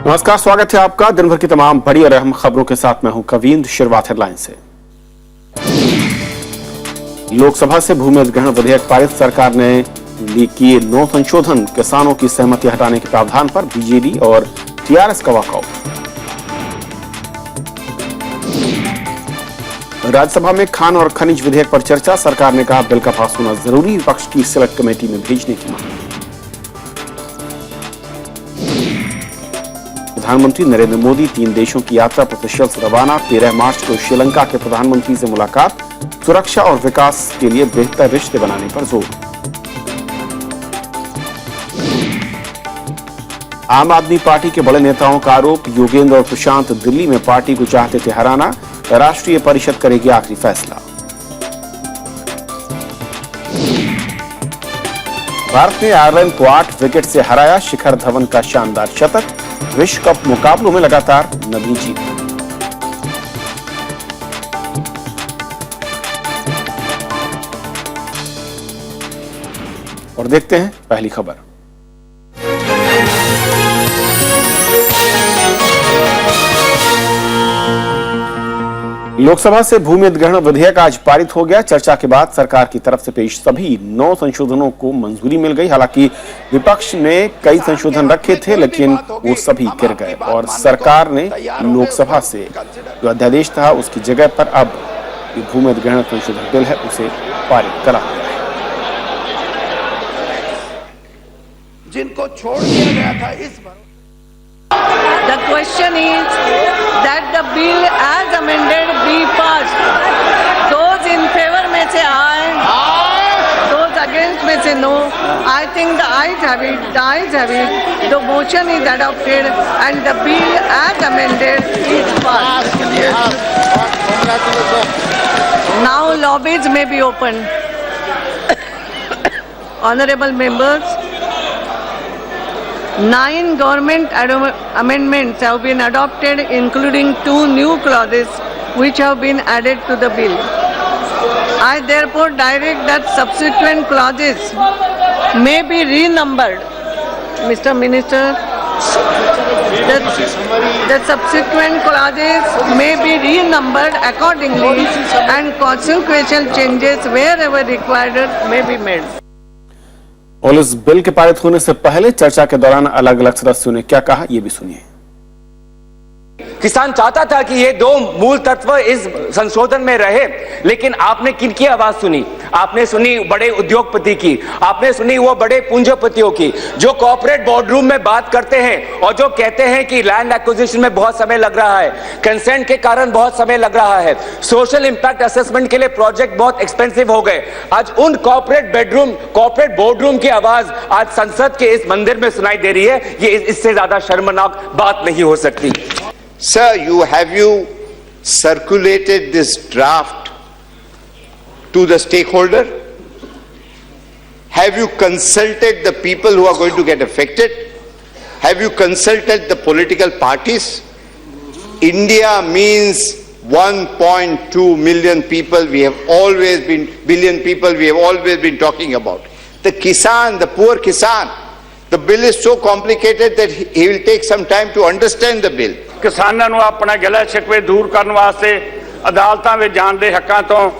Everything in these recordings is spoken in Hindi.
नमस्कार, स्वागत है आपका दिन भर की तमाम बड़ी और अहम खबरों के साथ मैं हूं कवींद्र। शुरुआत हेडलाइन से। लोकसभा से भूमि अधिग्रहण विधेयक पारित, सरकार ने किए 9 संशोधन, किसानों की सहमति हटाने के प्रावधान पर बीजेडी और टीआरएस का वॉकआउट। राज्यसभा में खान और खनिज विधेयक पर चर्चा, सरकार ने कहा बिल का पास होना जरूरी, विपक्ष की सिलेक्ट कमेटी में भेजने की मांग। प्रधानमंत्री नरेंद्र मोदी 3 देशों की यात्रा पर सेशेल्स रवाना, 13 मार्च को श्रीलंका के प्रधानमंत्री से मुलाकात, सुरक्षा और विकास के लिए बेहतर रिश्ते बनाने पर जोर। आम आदमी पार्टी के बड़े नेताओं का आरोप, योगेंद्र और प्रशांत दिल्ली में पार्टी को चाहते थे हराना, राष्ट्रीय परिषद करेगी आखिरी फैसला। भारत ने आयरलैंड को 8 विकेट से हराया, शिखर धवन का शानदार शतक, विश्व कप मुकाबलों में लगातार नवी जीत। और देखते हैं पहली खबर। लोकसभा से भूमि अधिग्रहण विधेयक आज पारित हो गया। चर्चा के बाद सरकार की तरफ से पेश सभी 9 संशोधनों को मंजूरी मिल गई। हालांकि विपक्ष ने कई संशोधन रखे थे, लेकिन वो सभी गिर गए और सरकार ने लोकसभा से जो अध्यादेश था उसकी जगह पर अब भूमि अधिग्रहण संशोधन बिल है उसे पारित करा दिया है। जिनको छोड़ दिया गया था इस बार। The question is that the bill as amended be passed. Those in favor में से aye, those against में से no. I think the ayes have it. The ayes have it. The motion is adopted and the bill as amended is passed. Now lobbies may be opened. Honorable members, 9 government amendments have been adopted, including 2 new clauses which have been added to the bill. I therefore direct that subsequent clauses may be renumbered. Mr. Minister, the subsequent clauses may be renumbered accordingly and consequential changes wherever required may be made. और इस बिल के पारित होने से पहले चर्चा के दौरान अलग अलग सदस्यों ने क्या कहा, ये भी सुनिए। किसान चाहता था कि ये 2 मूल तत्व इस संशोधन में रहे, लेकिन आपने किनकी आवाज सुनी? आपने सुनी बड़े उद्योगपति की, आपने सुनी वो बड़े पूंजीपतियों की जो कॉर्पोरेट बोर्डरूम में बात करते हैं और जो कहते हैं कि लैंड एक्विजिशन में बहुत समय लग रहा है, कंसेंट के कारण बहुत समय लग रहा है, सोशल इंपैक्ट असेसमेंट के लिए प्रोजेक्ट बहुत एक्सपेंसिव हो गए। आज उन कॉर्पोरेट बोर्डरूम की आवाज आज संसद के इस मंदिर में सुनाई दे रही है। ये इससे ज्यादा शर्मनाक बात नहीं हो सकती। Sir, have you circulated this draft to the stakeholder? Have you consulted the people who are going to get affected? Have you consulted the political parties? India means 1.2 million people. We have always been billion people. We have always been talking about the kisan, the poor kisan. The bill is so complicated that he will take some time to understand the bill. किसानां ਨੂੰ ਆਪਣਾ ਗਿਲਾ ਸ਼ਿਕਵੇ ਦੂਰ ਕਰਨ ਵਾਸਤੇ ਅਦਾਲਤਾਂ ਵਿੱਚ ਜਾਣ ਦੇ ਹੱਕਾਂ ਤੋਂ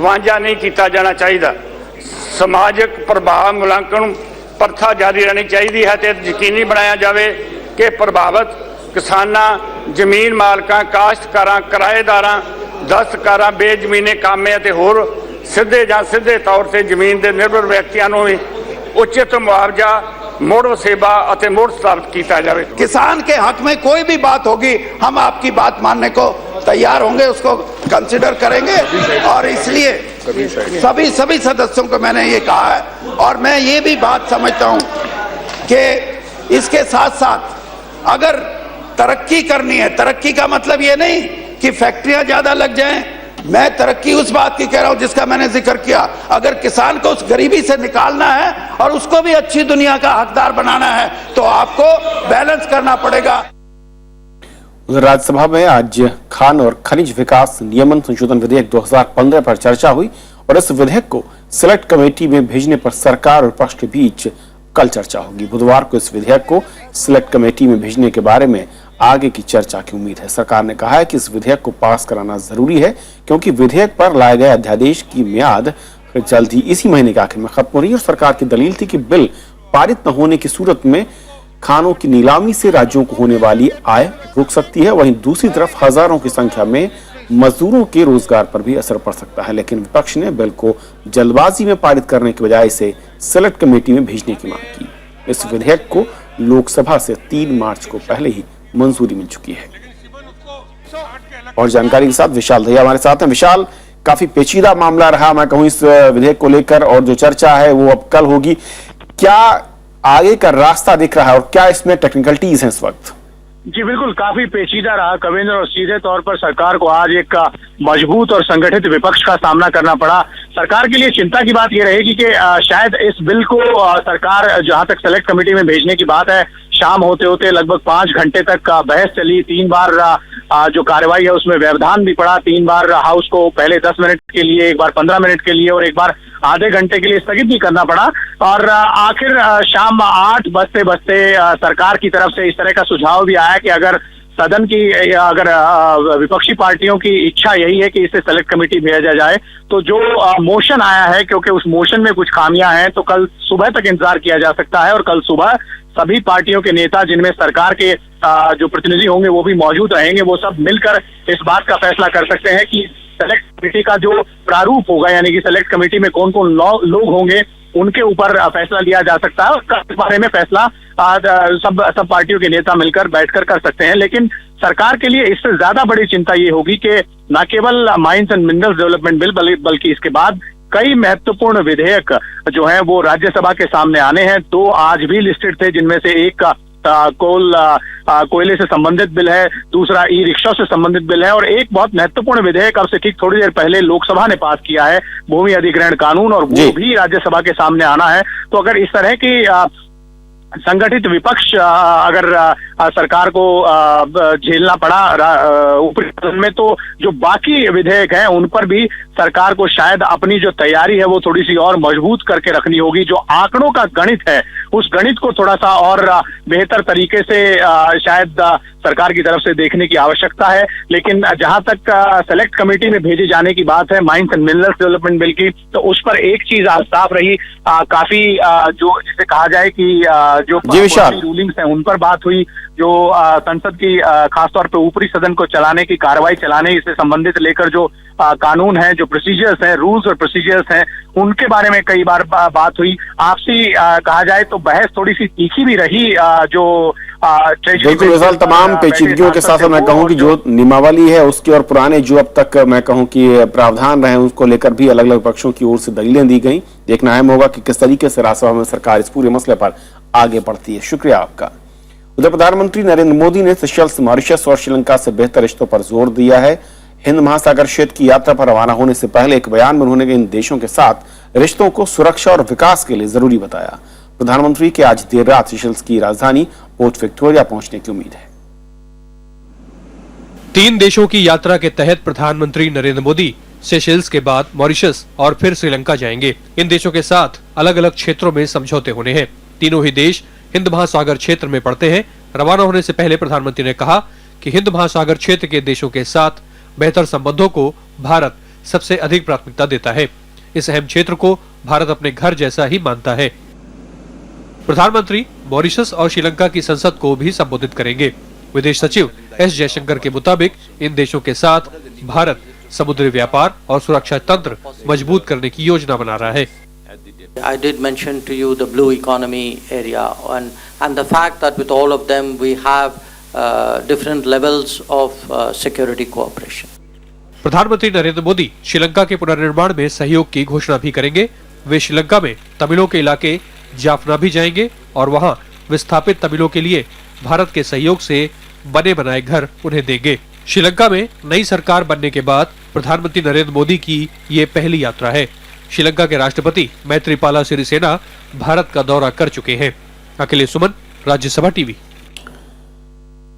ਵਾਂਝਾ ਨਹੀਂ ਕੀਤਾ ਜਾਣਾ ਚਾਹੀਦਾ। ਸਮਾਜਿਕ ਪ੍ਰਭਾਵ ਮੁਲਾਂਕਣ ਪ੍ਰਥਾ ਜਾਰੀ ਰਹਿਣੀ ਚਾਹੀਦੀ ਹੈ ਤੇ ਯਕੀਨੀ ਬਣਾਇਆ ਜਾਵੇ ਕਿ ਪ੍ਰਭਾਵਿਤ ਕਿਸਾਨਾਂ, ਜ਼ਮੀਨ ਮਾਲਕਾਂ, ਕਾਸ਼ਤਕਾਰਾਂ, ਕਿਰਾਏਦਾਰਾਂ, ਦਸਤਕਾਰਾਂ, ਬੇਜ਼ਮੀਨੇ ਕਾਮੇ ਅਤੇ ਹੋਰ ਸਿੱਧੇ ਜਾਂ ਸਿੱਧੇ ਤੌਰ ਤੇ ਜ਼ਮੀਨ ਦੇ ਨਿਰਭਰ ਵਿਅਕਤੀਆਂ ਨੂੰ ਵੀ ਉਚਿਤ ਮੁਆਵਜ਼ਾ, मोड़ सेवा और मोड़ स्थापित किया जाए। किसान के हक में कोई भी बात होगी, हम आपकी बात मानने को तैयार होंगे, उसको कंसिडर करेंगे। और इसलिए सभी सदस्यों को मैंने ये कहा है और मैं ये भी बात समझता हूँ कि इसके साथ साथ अगर तरक्की करनी है, तरक्की का मतलब ये नहीं कि फैक्ट्रियां ज्यादा लग जाएं। मैं तरक्की उस बात की कह रहा हूं जिसका मैंने जिक्र किया। अगर किसान को उस गरीबी से निकालना है और उसको भी अच्छी दुनिया का हकदार बनाना है तो आपको बैलेंस करना पड़ेगा। उधर राज्यसभा में आज खान और खनिज विकास नियमन संशोधन विधेयक 2015 पर चर्चा हुई और इस विधेयक को सिलेक्ट कमेटी में भेजने पर सरकार और विपक्ष के बीच कल चर्चा होगी। बुधवार को इस विधेयक को सिलेक्ट कमेटी में भेजने के बारे में आगे की चर्चा की उम्मीद है। सरकार ने कहा है कि इस विधेयक को पास कराना जरूरी है क्योंकि विधेयक पर लाए गए अध्यादेश की मियाद जल्द ही इसी महीने के आखिर में खत्म हो रही है और सरकार की दलील थी कि बिल पारित न होने की सूरत में खानों की नीलामी से राज्यों को होने वाली आय रुक सकती है। वहीं दूसरी तरफ हजारों की संख्या में मजदूरों के रोजगार पर भी असर पड़ सकता है। लेकिन विपक्ष ने बिल को जल्दबाजी में पारित करने की बजाय इसे सिलेक्ट कमेटी में भेजने की मांग की। इस विधेयक को लोकसभा से 3 मार्च को पहले ही मंजूरी मिल चुकी है। और जानकारी के साथ विशाल दहिया हमारे साथ हैं। विशाल, काफी पेचीदा मामला रहा मैं कहूं इस विधेयक को लेकर और जो चर्चा है वो अब कल होगी। क्या आगे का रास्ता दिख रहा है और क्या इसमें टेक्निकलिटीज हैं इस वक्त? जी बिल्कुल, काफी पेचीदा रहा कविंद्र, और सीधे तौर पर सरकार को आज एक मजबूत और संगठित विपक्ष का सामना करना पड़ा। सरकार के लिए चिंता की बात यह रहेगी कि शायद इस बिल को सरकार जहां तक सेलेक्ट कमेटी में भेजने की बात है, शाम होते होते लगभग 5 घंटे तक बहस चली। 3 बार जो कार्रवाई है उसमें व्यवधान भी पड़ा। 3 बार हाउस को पहले 10 मिनट के लिए, एक बार 15 मिनट के लिए और एक बार आधे घंटे के लिए स्थगित भी करना पड़ा। और आखिर शाम 8 बजते बजते सरकार की तरफ से इस तरह का सुझाव भी आया कि अगर सदन की विपक्षी पार्टियों की इच्छा यही है कि इसे सेलेक्ट कमेटी भेजा जाए तो जो मोशन आया है, क्योंकि उस मोशन में कुछ खामियां हैं, तो कल सुबह तक इंतजार किया जा सकता है। और कल सुबह सभी पार्टियों के नेता, जिनमें सरकार के जो प्रतिनिधि होंगे वो भी मौजूद रहेंगे, वो सब मिलकर इस बात का फैसला कर सकते हैं कि सेलेक्ट कमेटी का जो प्रारूप होगा, यानी कि सेलेक्ट कमेटी में कौन कौन लोग होंगे, उनके ऊपर फैसला लिया जा सकता है। और इस बारे में फैसला सब पार्टियों के नेता मिलकर बैठकर कर सकते हैं। लेकिन सरकार के लिए इससे ज्यादा बड़ी चिंता ये होगी कि न केवल mines and minerals development bill बल्कि इसके बाद कई महत्वपूर्ण विधेयक जो हैं वो राज्यसभा के सामने आने हैं। 2 आज भी लिस्टेड थे, जिनमें से एक कोयले से संबंधित बिल है, दूसरा ई रिक्शा से संबंधित बिल है, और एक बहुत महत्वपूर्ण विधेयक अब से ठीक थोड़ी देर पहले लोकसभा ने पास किया है, भूमि अधिग्रहण कानून, और वो भी राज्यसभा के सामने आना है। तो अगर इस तरह की संगठित विपक्ष अगर सरकार को झेलना पड़ा ऊपरी सदन में, तो जो बाकी विधेयक हैं उन पर भी सरकार को शायद अपनी जो तैयारी है वो थोड़ी सी और मजबूत करके रखनी होगी। जो आंकड़ों का गणित है उस गणित को थोड़ा सा और बेहतर तरीके से शायद सरकार की तरफ से देखने की आवश्यकता है। लेकिन जहां तक सेलेक्ट कमेटी में भेजे जाने की बात है mines and minerals development bill की, तो उस पर एक चीज साफ रही, काफी जो जिसे कहा जाए कि जो रूलिंग्स हैं उन पर बात हुई। जो संसद की खासतौर पे ऊपरी सदन को चलाने की कार्रवाई चलाने से संबंधित लेकर जो कानून है, जो प्रोसीजर्स हैं, रूल्स और प्रोसीजर्स हैं, उनके बारे में कई बार बात हुई। आपसी कहा जाए तो बहस थोड़ी सी तीखी भी रही। जो बिल्कुल विशाल, तमाम पेचीदगियों के साथ मैं कहूं कि जो नियमावली है उसके और पुराने जो अब तक मैं कहूं कि प्रावधान रहे उसको लेकर भी अलग अलग पक्षों की ओर से दलीलें दी गई। देखना अहम होगा कि किस तरीके से राज्यसभा में सरकार इस पूरे मसले पर आगे बढ़ती है। शुक्रिया आपका। उधर प्रधानमंत्री नरेंद्र मोदी ने सेशल्स, मॉरिशस और श्रीलंका से बेहतर रिश्तों पर जोर दिया है। हिंद महासागर क्षेत्र की यात्रा पर रवाना होने से पहले एक बयान में उन्होंने इन देशों के साथ रिश्तों को सुरक्षा और विकास के लिए जरूरी बताया। प्रधानमंत्री के आज देर रात सेशल्स की राजधानी पोर्ट विक्टोरिया पहुंचने की उम्मीद है। 3 देशों की यात्रा के तहत प्रधानमंत्री नरेंद्र मोदी सेशल्स के बाद मॉरिशस और फिर श्रीलंका जाएंगे। इन देशों के साथ अलग अलग क्षेत्रों में समझौते होने हैं। तीनों ही देश हिंद महासागर क्षेत्र में पड़ते हैं। रवाना होने से पहले प्रधानमंत्री ने कहा कि हिंद महासागर क्षेत्र के देशों के साथ बेहतर संबंधों को भारत सबसे अधिक प्राथमिकता देता है। इस अहम क्षेत्र को भारत अपने घर जैसा ही मानता है। प्रधानमंत्री मॉरिशस और श्रीलंका की संसद को भी संबोधित करेंगे। विदेश सचिव एस जयशंकर के मुताबिक इन देशों के साथ भारत समुद्री व्यापार और सुरक्षा तंत्र मजबूत करने की योजना बना रहा है। I did mention to you the blue economy area and the fact that with all of them we have different levels of security cooperation. प्रधानमंत्री नरेंद्र मोदी श्रीलंका के पुनर्निर्माण में सहयोग की घोषणा भी करेंगे। वे श्रीलंका में तमिलों के इलाके जाफना भी जाएंगे और वहां विस्थापित तमिलों के लिए भारत के सहयोग से बने बनाए घर उन्हें देंगे। श्रीलंका में नई सरकार बनने के बाद प्रधानमंत्री नरेंद्र मोदी की ये पहली यात्रा है। श्रीलंका के राष्ट्रपति मैत्रीपाला सिरिसेना भारत का दौरा कर चुके हैं। अखिलेश सुमन, राज्यसभा टीवी।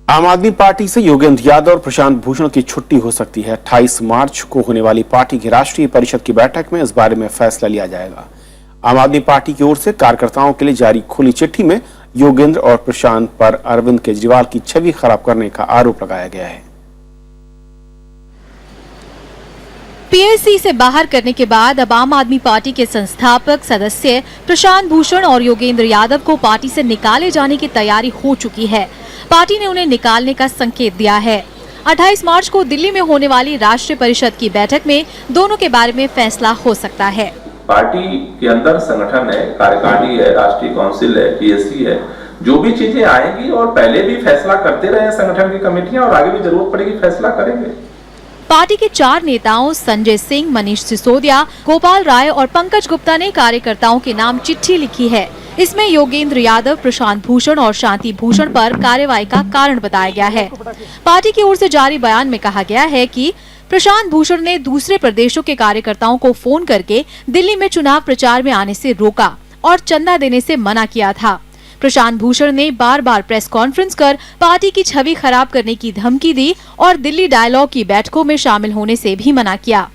आम आदमी पार्टी से योगेंद्र यादव और प्रशांत भूषण की छुट्टी हो सकती है। 28 मार्च को होने वाली पार्टी की राष्ट्रीय परिषद की बैठक में इस बारे में फैसला लिया जाएगा। आम आदमी पार्टी की ओर से कार्यकर्ताओं के लिए जारी खुली चिट्ठी में योगेंद्र और प्रशांत पर अरविंद केजरीवाल की छवि खराब करने का आरोप लगाया गया है। पीएससी से बाहर करने के बाद अब आम आदमी पार्टी के संस्थापक सदस्य प्रशांत भूषण और योगेंद्र यादव को पार्टी से निकाले जाने की तैयारी हो चुकी है। पार्टी ने उन्हें निकालने का संकेत दिया है। 28 मार्च को दिल्ली में होने वाली राष्ट्रीय परिषद की बैठक में दोनों के बारे में फैसला हो सकता है। पार्टी के अंदर संगठन है, कार्यकारिणी है, राष्ट्रीय काउंसिल है, पीएससी है, जो भी चीजें आएंगी और पहले भी फैसला करते रहे संगठन की कमेटियां और आगे भी जरूरत पड़ेगी फैसला करेंगे। पार्टी के 4 नेताओं संजय सिंह, मनीष सिसोदिया, गोपाल राय और पंकज गुप्ता ने कार्यकर्ताओं के नाम चिट्ठी लिखी है। इसमें योगेंद्र यादव, प्रशांत भूषण और शांति भूषण पर कार्रवाई का कारण बताया गया है। पार्टी की ओर से जारी बयान में कहा गया है कि प्रशांत भूषण ने दूसरे प्रदेशों के कार्यकर्ताओं को फोन करके दिल्ली में चुनाव प्रचार में आने से रोका और चंदा देने से मना किया था। प्रशांत भूषण ने बार बार प्रेस कॉन्फ्रेंस कर पार्टी की छवि खराब करने की धमकी दी और दिल्ली डायलॉग की बैठकों में शामिल होने से भी मना किया।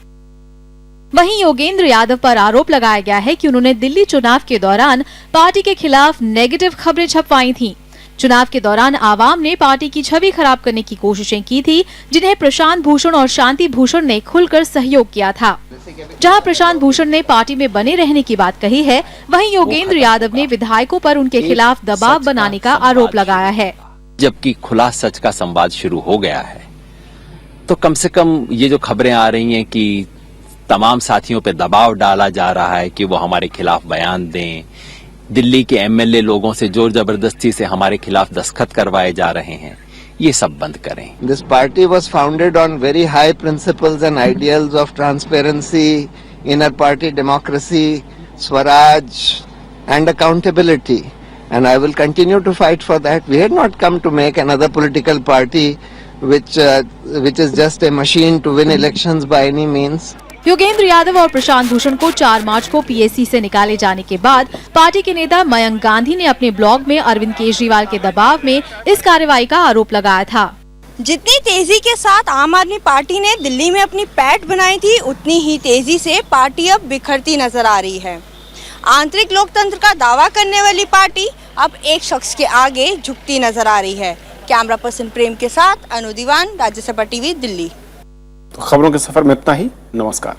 वहीं योगेंद्र यादव पर आरोप लगाया गया है कि उन्होंने दिल्ली चुनाव के दौरान पार्टी के खिलाफ नेगेटिव खबरें छपवाई थीं। चुनाव के दौरान आवाम ने पार्टी की छवि खराब करने की कोशिशें की थी, जिन्हें प्रशांत भूषण और शांति भूषण ने खुलकर सहयोग किया था। जहां प्रशांत भूषण ने पार्टी में बने रहने की बात कही है, वहीं योगेंद्र यादव ने विधायकों पर उनके खिलाफ दबाव बनाने का आरोप लगाया है। जबकि खुला सच का संवाद शुरू हो गया है, तो कम से कम ये जो खबरें आ रही हैं कि तमाम साथियों पे दबाव डाला जा रहा है कि वो हमारे खिलाफ बयान दें, दिल्ली के एमएलए लोगों से जोर जबरदस्ती से हमारे खिलाफ दस्तखत करवाए जा रहे हैं, ये सब बंद करें। This party was founded on very high principles and ideals of transparency, inner party democracy, Swaraj and accountability, and I will continue to fight for that. We had not come to make another political party which is just a machine to win elections by any means. Yogendra Yadav और प्रशांत भूषण को 4 मार्च को पीएससी से निकाले जाने के बाद पार्टी के नेता मयंक गांधी ने अपने ब्लॉग में अरविंद केजरीवाल के दबाव में इस कार्रवाई का आरोप लगाया था। जितनी तेजी के साथ आम आदमी पार्टी ने दिल्ली में अपनी पैठ बनाई थी, उतनी ही तेजी से पार्टी अब बिखरती नजर आ रही है। आंतरिक लोकतंत्र का दावा करने वाली पार्टी अब एक शख्स के आगे झुकती नजर आ रही है। कैमरा पर्सन प्रेम के साथ अनु दीवान, राज्यसभा टीवी, दिल्ली। तो खबरों के सफर में इतना ही। नमस्कार।